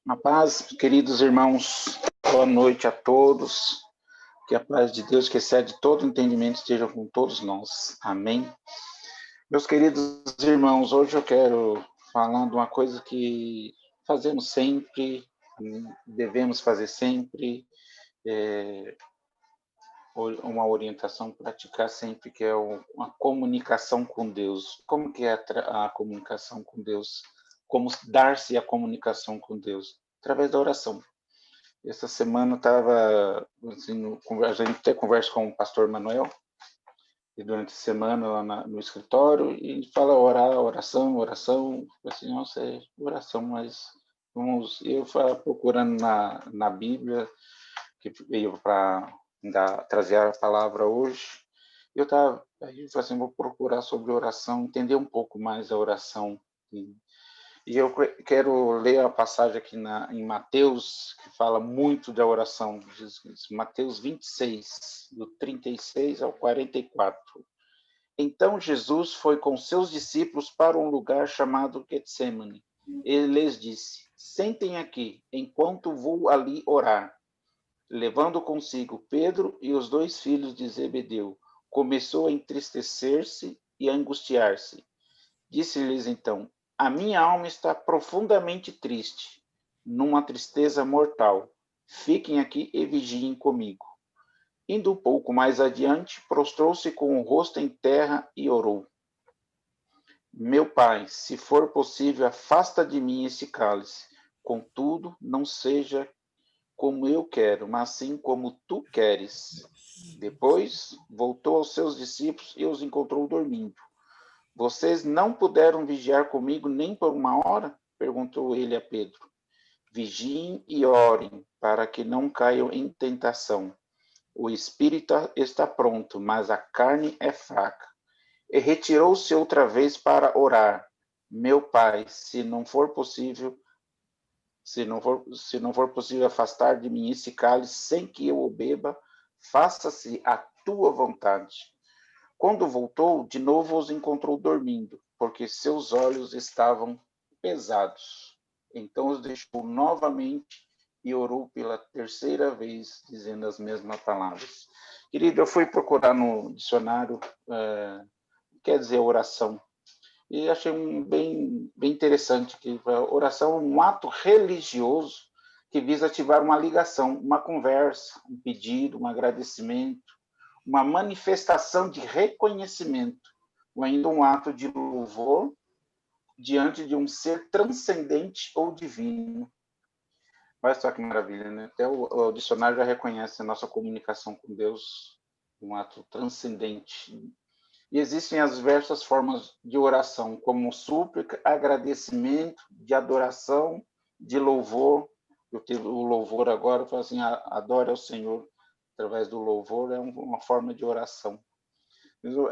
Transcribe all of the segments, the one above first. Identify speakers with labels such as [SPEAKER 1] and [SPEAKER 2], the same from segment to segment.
[SPEAKER 1] A paz, queridos irmãos, boa noite a todos. Que a paz de Deus, que excede todo entendimento, esteja com todos nós. Amém. Meus queridos irmãos, hoje eu quero falar de uma coisa que fazemos sempre, devemos fazer sempre, uma orientação praticar sempre, que é uma comunicação com Deus. Como que é a comunicação com Deus? Como dar-se a comunicação com Deus? Através da oração. Essa semana estava, assim, a gente até conversa com o pastor Manuel, e durante a semana lá no escritório, e a gente fala oração, assim, nossa, é oração, mas eu procurando na Bíblia, que veio para trazer a palavra hoje, aí eu falei assim, vou procurar sobre oração, entender um pouco mais a oração, e eu quero ler a passagem aqui em Mateus, que fala muito da oração. Mateus 26, do 36 ao 44. Então Jesus foi com seus discípulos para um lugar chamado Getsemane. Ele lhes disse, sentem aqui, enquanto vou ali orar. Levando consigo Pedro e os 2 filhos de Zebedeu, começou a entristecer-se e a angustiar-se. Disse-lhes então, a minha alma está profundamente triste, numa tristeza mortal. Fiquem aqui e vigiem comigo. Indo um pouco mais adiante, prostrou-se com o rosto em terra e orou. Meu pai, se for possível, afasta de mim esse cálice. Contudo, não seja como eu quero, mas sim como tu queres. Depois, voltou aos seus discípulos e os encontrou dormindo. Vocês não puderam vigiar comigo nem por uma hora? Perguntou ele a Pedro. Vigiem e orem, para que não caiam em tentação. O espírito está pronto, mas a carne é fraca. E retirou-se outra vez para orar. Meu pai, se não for possível afastar de mim esse cálice sem que eu o beba, faça-se a tua vontade. Quando voltou, de novo os encontrou dormindo, porque seus olhos estavam pesados. Então os deixou novamente e orou pela terceira vez, dizendo as mesmas palavras. Querido, eu fui procurar no dicionário, quer dizer oração, e achei bem interessante que a oração é um ato religioso que visa ativar uma ligação, uma conversa, um pedido, um agradecimento, uma manifestação de reconhecimento, ou ainda um ato de louvor diante de um ser transcendente ou divino. Olha só que maravilha, né? Até o dicionário já reconhece a nossa comunicação com Deus, um ato transcendente. E existem as diversas formas de oração, como súplica, agradecimento, de adoração, de louvor. Eu tive o louvor agora, eu falo assim, adore ao Senhor através do louvor, é uma forma de oração.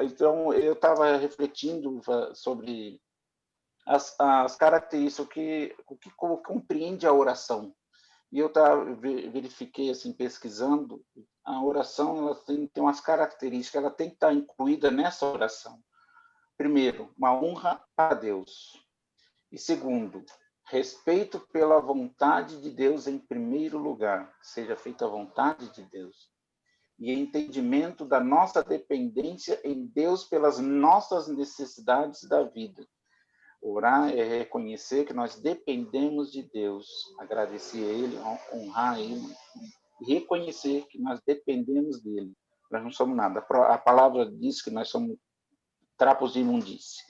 [SPEAKER 1] Então, eu estava refletindo sobre as características, o que compreende a oração. E eu verifiquei, assim, pesquisando, a oração ela tem umas características, ela tem que estar incluída nessa oração. Primeiro, uma honra a Deus. E segundo, respeito pela vontade de Deus em primeiro lugar, seja feita a vontade de Deus. E entendimento da nossa dependência em Deus pelas nossas necessidades da vida. Orar é reconhecer que nós dependemos de Deus, agradecer a Ele, honrar Ele, e reconhecer que nós dependemos dEle. Nós não somos nada. A palavra diz que nós somos trapos de imundície.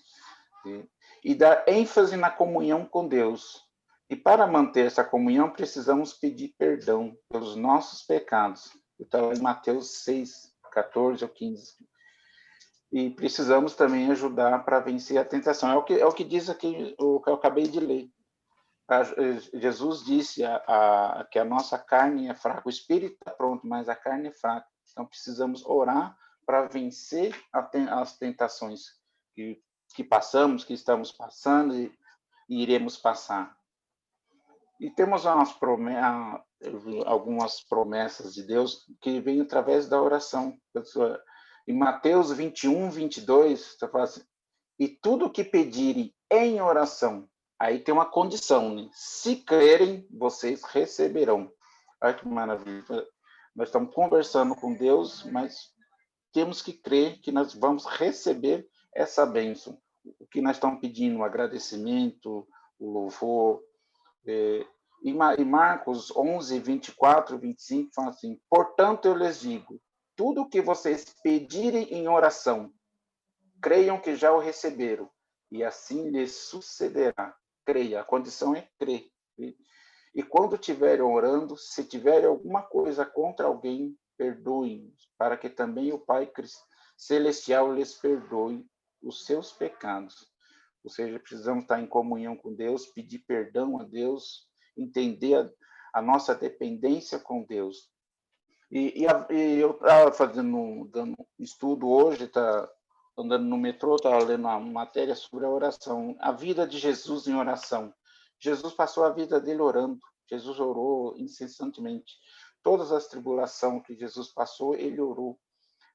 [SPEAKER 1] E dar ênfase na comunhão com Deus. E para manter essa comunhão, precisamos pedir perdão pelos nossos pecados. Está em Mateus 6, 14 ou 15. E precisamos também ajudar para vencer a tentação. É o que diz aqui, o que eu acabei de ler. Jesus disse que a nossa carne é fraca. O espírito está pronto, mas a carne é fraca. Então, precisamos orar para vencer as tentações que passamos, que estamos passando e iremos passar. E temos algumas promessas de Deus que vêm através da oração. Em Mateus 21, 22, você fala assim, e tudo o que pedirem em oração, Aí tem uma condição, né? Se crerem, vocês receberão. Olha que maravilha. Nós estamos conversando com Deus, mas temos que crer que nós vamos receber essa bênção. O que nós estamos pedindo, o agradecimento, o louvor. E Marcos 11, 24, 25, fala assim: portanto, eu lhes digo, tudo o que vocês pedirem em oração, creiam que já o receberam, e assim lhes sucederá. Creia, a condição é crer. E quando estiverem orando, se tiverem alguma coisa contra alguém, perdoem, para que também o Pai Celestial lhes perdoe os seus pecados. Ou seja, precisamos estar em comunhão com Deus, pedir perdão a Deus, entender a nossa dependência com Deus. E eu estava dando estudo hoje, andando no metrô, estava lendo uma matéria sobre a oração, a vida de Jesus em oração. Jesus passou a vida dele orando. Jesus orou incessantemente. Todas as tribulações que Jesus passou, ele orou.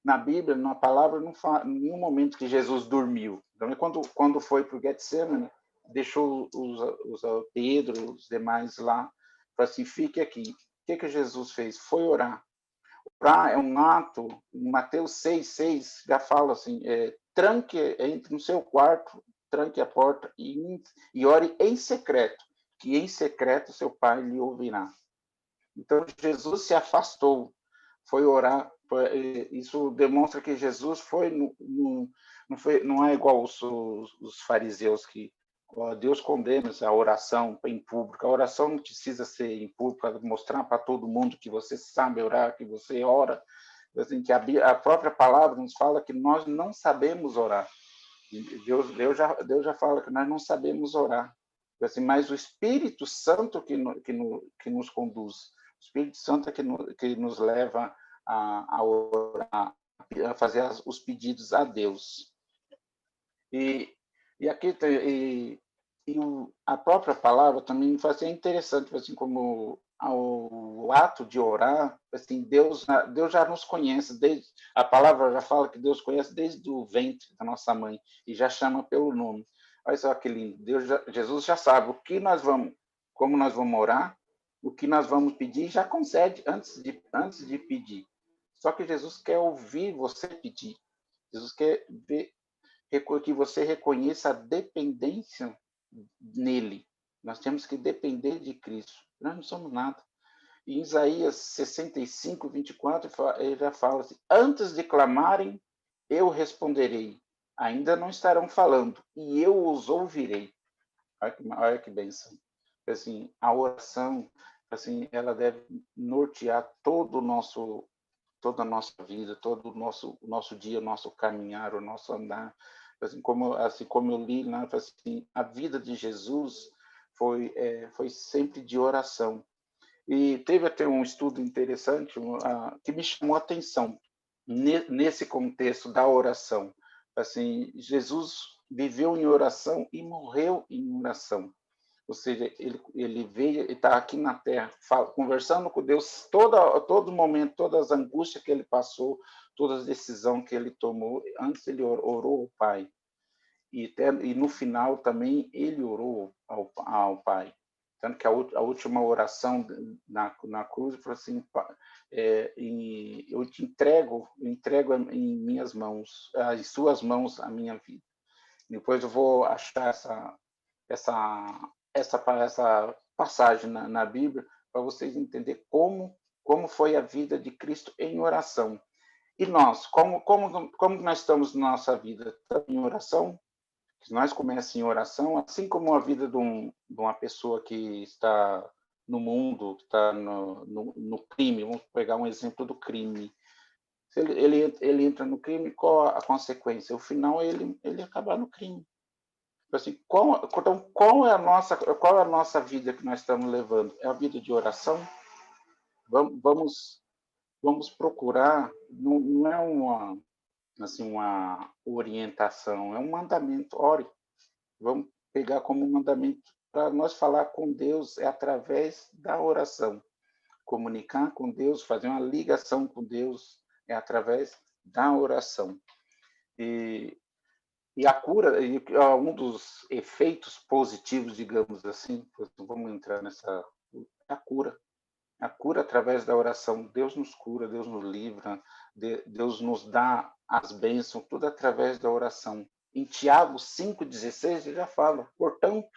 [SPEAKER 1] Na Bíblia, na palavra, não fala em nenhum momento que Jesus dormiu. Então, quando foi para o Getsemane, deixou os Pedro, os demais lá, falou assim: fique aqui. O que Jesus fez? Foi orar. Orar é um ato, em Mateus 6,6 já fala assim: tranque, entre no seu quarto, tranque a porta e ore em secreto, que em secreto seu pai lhe ouvirá. Então, Jesus se afastou, foi orar. Isso demonstra que Jesus não é igual os fariseus que Deus condena a oração em público. A oração não precisa ser em público para mostrar para todo mundo que você sabe orar, que você ora. Assim, que a própria palavra nos fala que nós não sabemos orar. Deus já fala que nós não sabemos orar. Assim, mas o Espírito Santo que nos conduz. O Espírito Santo é que nos leva a orar, a fazer os pedidos a Deus. E aqui a própria palavra também é interessante, assim como o ato de orar, assim, Deus já nos conhece, a palavra já fala que Deus conhece desde o ventre da nossa mãe e já chama pelo nome. Olha só que lindo, Jesus já sabe como nós vamos orar, o que nós vamos pedir, já concede antes de pedir. Só que Jesus quer ouvir você pedir. Jesus quer ver que você reconheça a dependência nele. Nós temos que depender de Cristo. Nós não somos nada. Em Isaías 65, 24, ele já fala assim: antes de clamarem, eu responderei. Ainda não estarão falando, e eu os ouvirei. Olha que bênção. Assim, a oração, assim, ela deve nortear toda a nossa vida, todo o nosso dia, o nosso caminhar, o nosso andar. Assim como eu li lá, assim, a vida de Jesus foi sempre de oração. E teve até um estudo interessante que me chamou a atenção nesse contexto da oração. Assim, Jesus viveu em oração e morreu em oração. Ou seja, ele veio, ele está aqui na Terra, conversando com Deus todo momento, todas as angústias que ele passou, todas as decisões que ele tomou. Antes ele orou ao Pai. E no final também ele orou ao Pai. Tanto que a última oração na cruz foi assim: eu te entrego em minhas mãos, em suas mãos a minha vida. Depois eu vou achar essa passagem na Bíblia para vocês entenderem como foi a vida de Cristo em oração. E nós, como nós estamos na nossa vida? Estamos em oração? Se nós começamos em oração, assim como a vida de uma pessoa que está no mundo, que está no crime, vamos pegar um exemplo do crime. Se ele entra no crime, qual a consequência? O final ele acabar no crime. Assim, qual é a nossa vida que nós estamos levando? É a vida de oração? Vamos procurar, não é uma orientação, é um mandamento. Ore. Vamos pegar como mandamento para nós falar com Deus é através da oração. Comunicar com Deus, fazer uma ligação com Deus é através da oração. E E a cura, e um dos efeitos positivos, digamos assim, vamos entrar nessa, a cura. A cura através da oração. Deus nos cura, Deus nos livra, Deus nos dá as bênçãos, tudo através da oração. Em Tiago 5,16, ele já fala: portanto,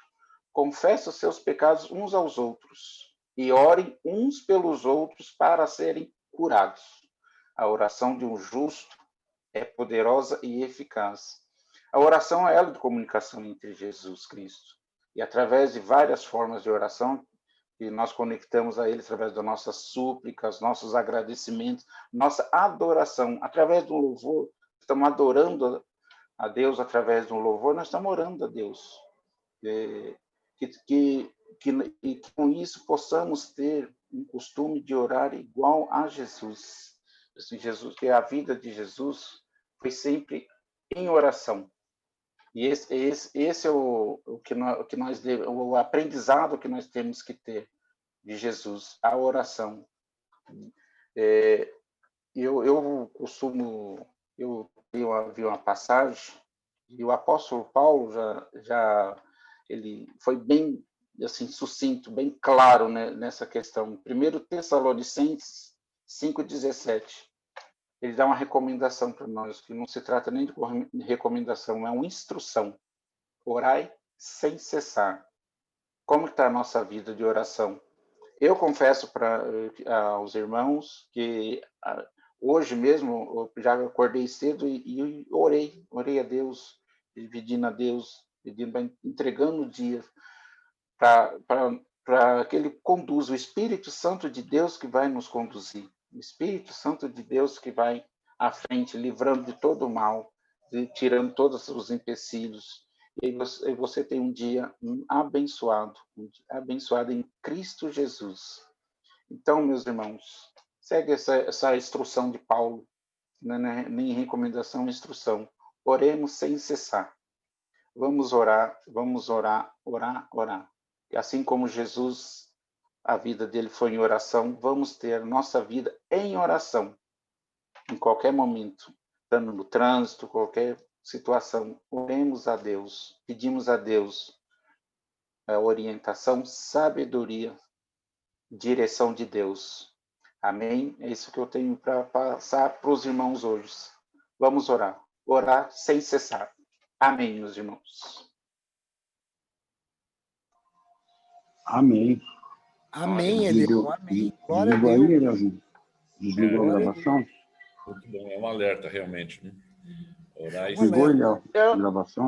[SPEAKER 1] confesse os seus pecados uns aos outros e orem uns pelos outros para serem curados. A oração de um justo é poderosa e eficaz. A oração é ela de comunicação entre Jesus Cristo. E através de várias formas de oração, que nós conectamos a Ele através das nossas súplicas, nossos agradecimentos, nossa adoração, através do louvor, estamos adorando a Deus através do louvor, nós estamos orando a Deus. E com isso possamos ter um costume de orar igual a Jesus. Assim, Jesus, que a vida de Jesus foi sempre em oração. E esse é o o aprendizado que nós temos que ter de Jesus, a oração. Eu vi uma passagem e o apóstolo Paulo ele foi bem assim sucinto, bem claro, né, nessa questão. 1 Tessalonicenses 5,17. Ele dá uma recomendação para nós, que não se trata nem de recomendação, é uma instrução. Orai sem cessar. Como está a nossa vida de oração? Eu confesso aos irmãos que hoje mesmo eu já acordei cedo e orei a Deus, pedindo a Deus, entregando o dia para que Ele conduza, o Espírito Santo de Deus que vai nos conduzir, o Espírito Santo de Deus que vai à frente, livrando de todo o mal, tirando todos os empecilhos. E você tem um dia abençoado em Cristo Jesus. Então, meus irmãos, segue essa instrução de Paulo, né? Nem recomendação, instrução. Oremos sem cessar. Vamos orar, orar. E assim como Jesus, a vida dele foi em oração, vamos ter nossa vida em oração. Em qualquer momento, estando no trânsito, qualquer situação, oremos a Deus, pedimos a Deus a orientação, sabedoria, direção de Deus. Amém? É isso que eu tenho para passar para os irmãos hoje. Vamos orar. Orar sem cessar. Amém, meus irmãos.
[SPEAKER 2] Amém.
[SPEAKER 3] Amém, Eliel. Amém. Glória a Deus.
[SPEAKER 2] Desligou aí, Elielzinho? Desligou a gravação?
[SPEAKER 4] Muito bom, é um alerta realmente, né? Orar e
[SPEAKER 2] Desligou, Eliel, a gravação?